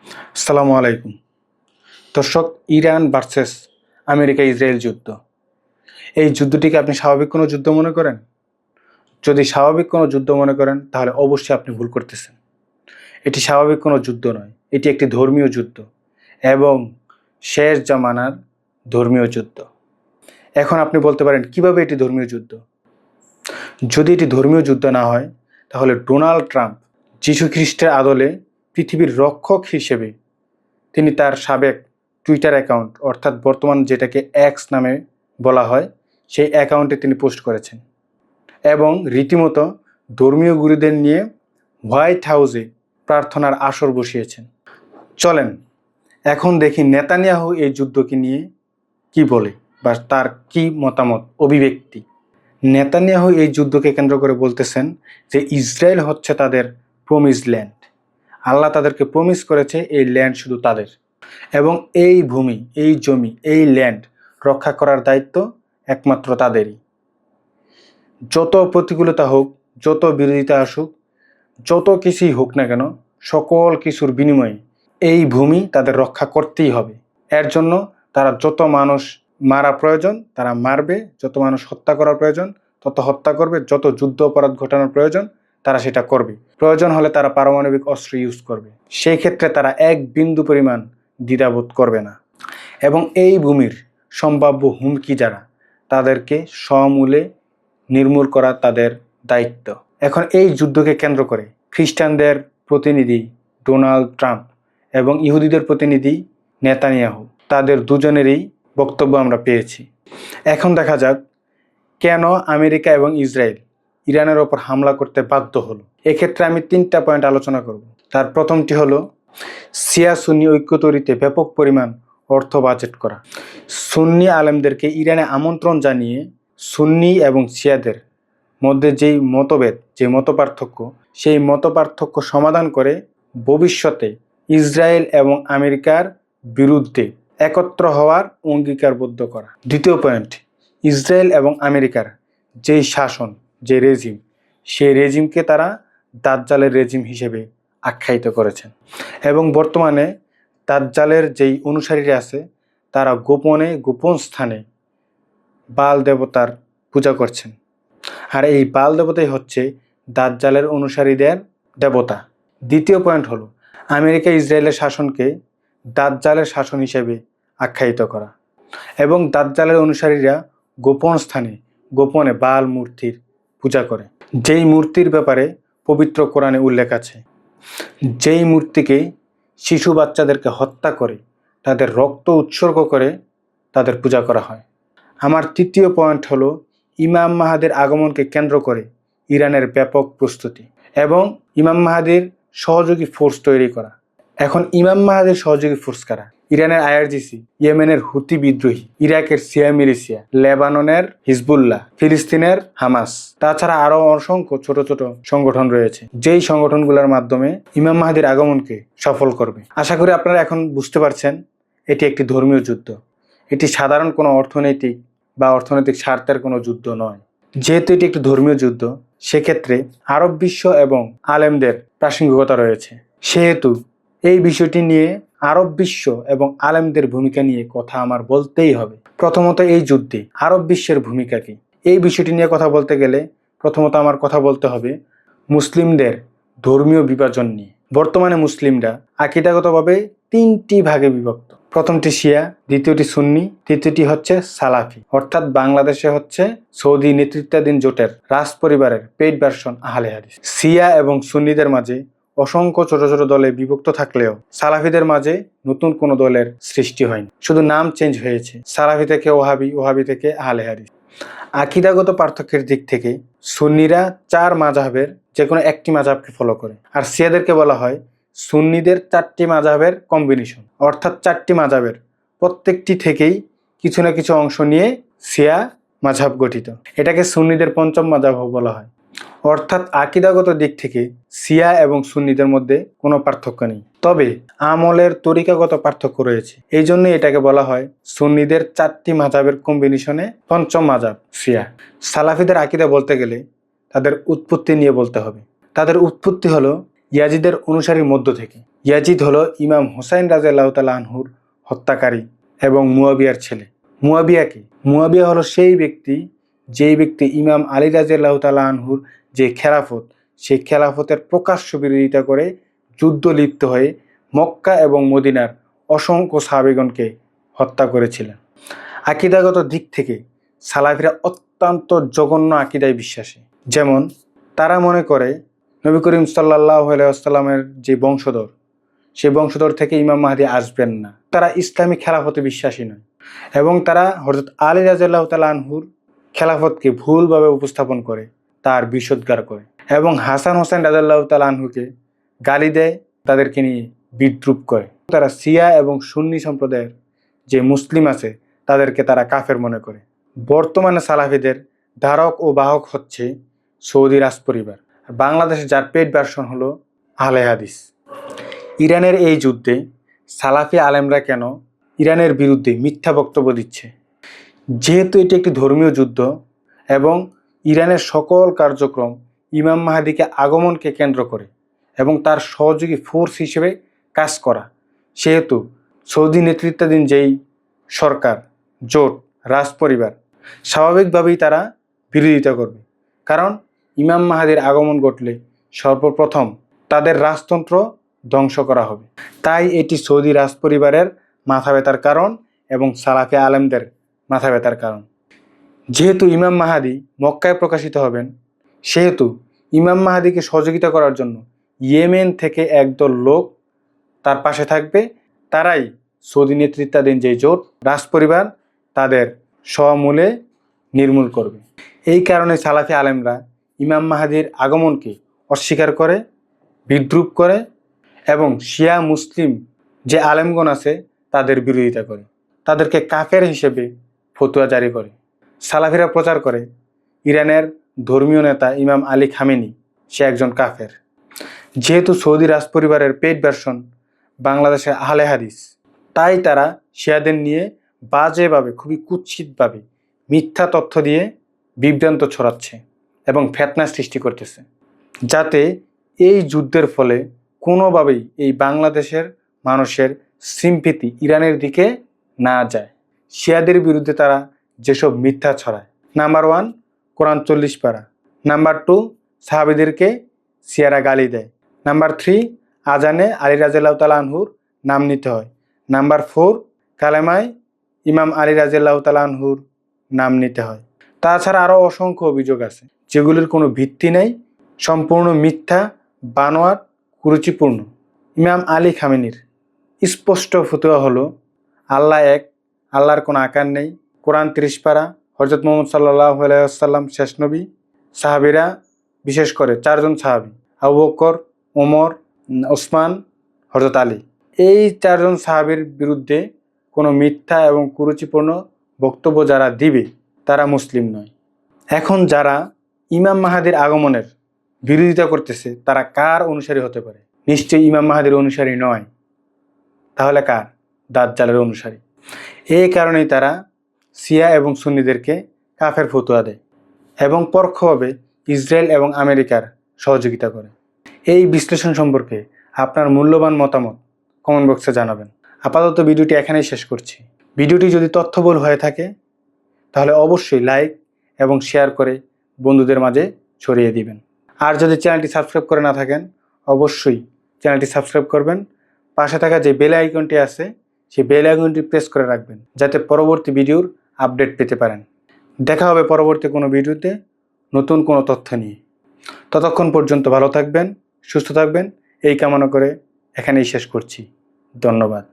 আসসালামু আলাইকুম দর্শক, ইরান ভার্সেস আমেরিকা ইসরায়েল যুদ্ধ। এই যুদ্ধটিকে আপনি স্বাভাবিক কোনো যুদ্ধ মনে করেন? যদি স্বাভাবিক কোনো যুদ্ধ মনে করেন তাহলে অবশ্যই আপনি ভুল করতেছেন। এটি স্বাভাবিক কোনো যুদ্ধ নয়, এটি একটি ধর্মীয় যুদ্ধ এবং শেষ জামানার ধর্মীয় যুদ্ধ। এখন আপনি বলতে পারেন কিভাবে এটি ধর্মীয় যুদ্ধ? যদি এটি ধর্মীয় যুদ্ধ না হয় তাহলে ডোনাল্ড ট্রাম্প যীশু খ্রিস্টের আদলে পৃথিবীর রক্ষক হিসেবে তিনি তার সাবেক টুইটার অ্যাকাউন্ট, অর্থাৎ বর্তমান যেটাকে এক্স নামে বলা হয়, সেই অ্যাকাউন্টে তিনি পোস্ট করেছেন এবং রীতিমতো ধর্মীয় গুরুদের নিয়ে হোয়াইট হাউসে প্রার্থনার আসর বসিয়েছেন। চলেন এখন দেখি নেতানিয়াহু এই যুদ্ধকে নিয়ে কি বলে বা তার কি মতামত, অভিব্যক্তি। নেতানিয়াহু এই যুদ্ধকে কেন্দ্র করে বলতেছেন যে ইসরায়েল হচ্ছে তাদের প্রমিসড ল্যান্ড। আল্লাহ তাদেরকে প্রমিস করেছে এই ল্যান্ড শুধু তাদের, এবং এই ভূমি, এই জমি, এই ল্যান্ড রক্ষা করার দায়িত্ব একমাত্র তাদেরই। যত প্রতিকূলতা হোক, যত বিরোধিতা আসুক, যত কিছুই হোক না কেন, সকল কিছুর বিনিময়ে এই ভূমি তাদের রক্ষা করতেই হবে। এর জন্য তারা যত মানুষ মারা প্রয়োজন তারা মারবে, যত মানুষ হত্যা করার প্রয়োজন তত হত্যা করবে, যত যুদ্ধ অপরাধ ঘটানোর প্রয়োজন তারা সেটা করবে। প্রয়োজন হলে তারা পারমাণবিক অস্ত্র ইউজ করবে। সেই ক্ষেত্রে তারা এক বিন্দু পরিমাণ দ্বিধাবোধ করবে না। এবং এই ভূমির সম্ভাব্য হুমকি যারা, তাদেরকে সমূলে নির্মূল করা তাদের দায়িত্ব। এখন এই যুদ্ধকে কেন্দ্র করে খ্রিস্টানদের প্রতিনিধি ডোনাল্ড ট্রাম্প এবং ইহুদিদের প্রতিনিধি নেতানিয়াহু, তাদের দুজনেরই বক্তব্য আমরা পেয়েছি। এখন দেখা যাক কেন আমেরিকা এবং ইসরায়েল ইরানের ওপর হামলা করতে বাধ্য হলো। এক্ষেত্রে আমি 3টা পয়েন্ট আলোচনা করব। তার প্রথমটি হলো শিয়া সুন্নি ঐক্য তৈরিতে ব্যাপক পরিমাণ অর্থ বাজেট করা। সুন্নি আলেমদেরকে ইরানে আমন্ত্রণ জানিয়ে সুন্নি এবং শিয়াদের মধ্যে যেই মতভেদ, যে মতপার্থক্য, সেই মতপার্থক্য সমাধান করে ভবিষ্যতে ইসরায়েল এবং আমেরিকার বিরুদ্ধে একত্র হওয়ার অঙ্গীকারবদ্ধ করা। দ্বিতীয় পয়েন্ট, ইসরায়েল এবং আমেরিকার যেই শাসন, যে রেজিম, সেই রেজিমকে তারা দাজ্জালের রেজিম হিসেবে আখ্যায়িত করেছেন এবং বর্তমানে দাজ্জালের যেই অনুসারীরা আছে তারা গোপন স্থানে বাল দেবতার পূজা করছেন। আর এই বাল দেবতাই হচ্ছে দাজ্জালের অনুসারীদের দেবতা। দ্বিতীয় পয়েন্ট হলো আমেরিকা ইসরায়েলের শাসনকে দাজ্জালের শাসন হিসেবে আখ্যায়িত করা এবং দাজ্জালের অনুসারীরা গোপন স্থানে গোপনে বাল মূর্তির পূজা করে, যেই মূর্তির ব্যাপারে পবিত্র কোরআনে উল্লেখ আছে, যেই মূর্তিকে শিশু বাচ্চাদেরকে হত্যা করে তাদের রক্ত উৎসর্গ করে তাদের পূজা করা হয়। আমার তৃতীয় পয়েন্ট হলো ইমাম মাহাদির আগমনকে কেন্দ্র করে ইরানের ব্যাপক প্রস্তুতি এবং ইমাম মাহাদির সহযোগী ফোর্স তৈরি করা। এখন ইমাম মাহাদির সহযোগী ফোর্স কারা? ইরানের আইআরজিসি, ইয়েমেনের হুতি বিদ্রোহী, ইরাকের সিয়া মিলিশিয়া, লেবাননের হিজবুল্লাহ, ফিলিস্তিনের হামাস, তাছাড়া আরও অসংখ্য ছোট ছোট সংগঠন রয়েছে, যেই সংগঠনগুলোর মাধ্যমে ইমাম মাহাদির আগমনকে সফল করবে। আশা করি আপনারা এখন বুঝতে পারছেন এটি একটি ধর্মীয় যুদ্ধ, এটি সাধারণ কোনো অর্থনৈতিক স্বার্থের কোনো যুদ্ধ নয়। যেহেতু এটি একটি ধর্মীয় যুদ্ধ, সেক্ষেত্রে আরব বিশ্ব এবং আলেমদের প্রাসঙ্গিকতা রয়েছে, সেহেতু এই বিষয়টি নিয়ে আরব বিশ্ব এবং আলেমদের ভূমিকা নিয়ে কথা আমার বলতেই হবে। প্রথমত এই যুদ্ধে আরব বিশ্বের ভূমিকা কি, এই বিষয়টি নিয়ে কথা বলতে গেলে প্রথমত আমার কথা বলতে হবে মুসলিমদের ধর্মীয় বিভাজন নিয়ে। বর্তমানে মুসলিমরা আকীদাগতভাবে 3টি ভাগে বিভক্ত। প্রথমটি শিয়া, দ্বিতীয়টি সুন্নি, তৃতীয়টি হচ্ছে সালাফি। অর্থাৎ বাংলাদেশে হচ্ছে সৌদি নেতৃত্বাধীন জোটের রাজ পরিবারের পেইড ভার্সন আহলে হাদিস। শিয়া এবং সুন্নিদের মাঝে অসংখ্য ছোট ছোট দলে বিভক্ত থাকলেও সালাফিদের মাঝে নতুন কোনো দলের সৃষ্টি হয়নি, শুধু নাম চেঞ্জ হয়েছে। সালাফি থেকে ওহাবি, ওহাবি থেকে আহলে হাদিস। আকীদাগত পার্থক্যের দিক থেকে সুন্নিরা 4 মাযহাবের যে কোনো একটি মাযহাবকে ফলো করে, আর শিয়াদেরকে বলা হয় সুন্নিদের 4টি মাযহাবের কম্বিনেশন। অর্থাৎ 4টি মাযহাবের প্রত্যেকটি থেকেই কিছু না কিছু অংশ নিয়ে শিয়া মাযহাব গঠিত। এটাকে সুন্নিদের 5ম মাযহাব বলা হয়। অর্থাৎ আকীদাগত দিক থেকে শিয়া এবং সুন্নিদের মধ্যে কোনো পার্থক্য নেই, তবে আমলের তরিকাগত পার্থক্য রয়েছে। এই জন্যই এটাকে বলা হয় সুন্নিদের 4টি মাযহাবের কম্বিনেশনে 5ম মাযহাব শিয়া। সালাফিদের আকীদা বলতে গেলে তাদের উৎপত্তি নিয়ে বলতে হবে। তাদের উৎপত্তি হলো ইয়াজিদের অনুসারীর মধ্য থেকে। ইয়াজিদ হলো ইমাম হুসাইন রাদিয়াল্লাহু তাআলা আনহুর হত্যাকারী এবং মুয়াবিয়ার ছেলে। মুয়াবিয়া হলো সেই ব্যক্তি, যেই ব্যক্তি ইমাম আলী রাদিয়াল্লাহু তাআলা আনহুর যে খেলাফত, সেই খেলাফতের প্রকাশ্য বিরোধিতা করে যুদ্ধ লিপ্ত হয়ে মক্কা এবং মদিনার অসংখ্য সাহাবীগণকে হত্যা করেছিলেন। আকীদাগত দিক থেকে সালাফিরা অত্যন্ত জঘন্য আকীদায় বিশ্বাসী। যেমন তারা মনে করে নবী করিম সাল্লাল্লাহু আলাইহি ওয়াসাল্লামের যে বংশধর, সেই বংশধর থেকে ইমাম মাহদী আসবেন না। তারা ইসলামী খেলাফতে বিশ্বাসী নয় এবং তারা হযরত আলী রাদিয়াল্লাহু তাআলা আনহুর খেলাফতকে ভুলভাবে উপস্থাপন করে, তার বিষোদ্গার করে এবং হাসান হোসেন রাদিয়াল্লাহু তাআলা আনহুকে গালি দেয়, তাদেরকে নিয়ে বিদ্রূপ করে। তারা শিয়া এবং সুন্নি সম্প্রদায়ের যে মুসলিম আছে তাদেরকে তারা কাফের মনে করে। বর্তমানে সালাফিদের ধারক ও বাহক হচ্ছে সৌদি রাজপরিবার। বাংলাদেশে যার পেড ভার্সন হলো আহলে হাদিস। ইরানের এই যুদ্ধে সালাফি আলেমরা কেন ইরানের বিরুদ্ধে মিথ্যা বক্তব্য দিচ্ছে? যেহেতু এটি একটি ধর্মীয় যুদ্ধ এবং ইরানের সকল কার্যক্রম ইমাম মাহদীকে আগমনকে কেন্দ্র করে এবং তার সহযোগী ফোর্স হিসেবে কাজ করা, সেহেতু সৌদি নেতৃত্বাধীন যেই সরকার, জোট, রাজপরিবার, স্বাভাবিকভাবেই তারা বিরোধিতা করবে। কারণ ইমাম মাহদীর আগমন ঘটলে সর্বপ্রথম তাদের রাজতন্ত্র ধ্বংস করা হবে। তাই এটি সৌদি রাজপরিবারের মাথা ব্যথার কারণ এবং সালাফি আলেমদের মাথা ব্যথার কারণ। যেহেতু ইমাম মাহদী মক্কায় প্রকাশিত হবেন, সেহেতু ইমাম মাহদীকে সহযোগিতা করার জন্য ইয়েমেন থেকে একদল লোক তার পাশে থাকবে। তারাই সৌদি নেতৃত্বাধীন যে জোট, রাজপরিবার, তাদের সমূলে নির্মূল করবে। এই কারণে সালাফি আলেমরা ইমাম মাহদীর আগমনকে অস্বীকার করে, বিদ্রূপ করে এবং শিয়া মুসলিম যে আলেমগণ আছে তাদের বিরোধিতা করে, তাদেরকে কাফের হিসেবে ফতোয়া জারি করে। সালাফিরা প্রচার করে ইরানের ধর্মীয় নেতা ইমাম আলী খামেনি সে একজন কাফের। যেহেতু সৌদি রাজপরিবারের পেড ভার্সন বাংলাদেশের আহলে হাদিস, তাই তারা শিয়াদের নিয়ে বাজেভাবে, খুবই কুৎসিতভাবে মিথ্যা তথ্য দিয়ে বিভ্রান্ত ছড়াচ্ছে এবং ফিতনা সৃষ্টি করতেছে, যাতে এই যুদ্ধের ফলে কোনোভাবেই এই বাংলাদেশের মানুষের সিম্পিতি ইরানের দিকে না যায়। শিয়াদের বিরুদ্ধে তারা যেসব মিথ্যা ছড়ায়, নাম্বার 1 কোরআন 40 পারা, নাম্বার 2 সাহাবীদেরকে শিয়ারা গালি দেয়, নাম্বার 3 আজানে আলী রাদিয়াল্লাহু তাআলা আনহুর নাম নিতে হয়, নাম্বার 4 কালেমায় ইমাম আলী রাদিয়াল্লাহু তাআলা আনহুর নাম নিতে হয়। তাছাড়া আরও অসংখ্য অভিযোগ আছে যেগুলির কোনো ভিত্তি নেই, সম্পূর্ণ মিথ্যা, বানোয়াট, কুরুচিপূর্ণ। ইমাম আলী খামেনির স্পষ্ট ফতোয়া হলো আল্লাহ এক, আল্লাহর কোনো আকার নেই, কোরআন 30 পারা, হযরত মুহাম্মদ সাল্লাল্লাহু আলাইহি ওয়াসাল্লাম শেষ নবী, সাহাবীরা বিশেষ করে 4 জন সাহাবী আবু বকর, ওমর, ওসমান, হযরত আলী, এই 4 জন সাহাবীর বিরুদ্ধে কোনো মিথ্যা এবং কুরুচিপূর্ণ বক্তব্য যারা দিবে তারা মুসলিম নয়। এখন যারা ইমাম মাহদীর আগমনের বিরোধিতা করতেছে তারা কার অনুসারী হতে পারে? নিশ্চয়ই ইমাম মাহদীর অনুসারী নয়। তাহলে কার? দাজ্জালের অনুসারী। এই কারণেই তারা শিয়া এবং সুন্নিদেরকে কাফের ফতোয়া দেয় এবং পরোক্ষভাবে ইসরায়েল এবং আমেরিকার সহযোগিতা করে। এই বিশ্লেষণ সম্পর্কে আপনার মূল্যবান মতামত কমেন্ট বক্সে জানাবেন। আপাতত ভিডিওটি এখানেই শেষ করছি। ভিডিওটি যদি তথ্যবহুল হয়ে থাকে তাহলে অবশ্যই লাইক এবং শেয়ার করে বন্ধুদের মাঝে ছড়িয়ে দিবেন। আর যদি চ্যানেলটি সাবস্ক্রাইব করে না থাকেন অবশ্যই চ্যানেলটি সাবস্ক্রাইব করবেন। পাশে থাকা যে বেল আইকনটি আছে সেই বেল আইকনটি প্রেস করে রাখবেন যাতে পরবর্তী ভিডিওর আপডেট পেতে পারেন। দেখা হবে পরবর্তী কোনো ভিডিওতে নতুন কোনো তথ্য নিয়ে। ততক্ষণ পর্যন্ত ভালো থাকবেন, সুস্থ থাকবেন, এই কামনা করে এখানেই শেষ করছি। ধন্যবাদ।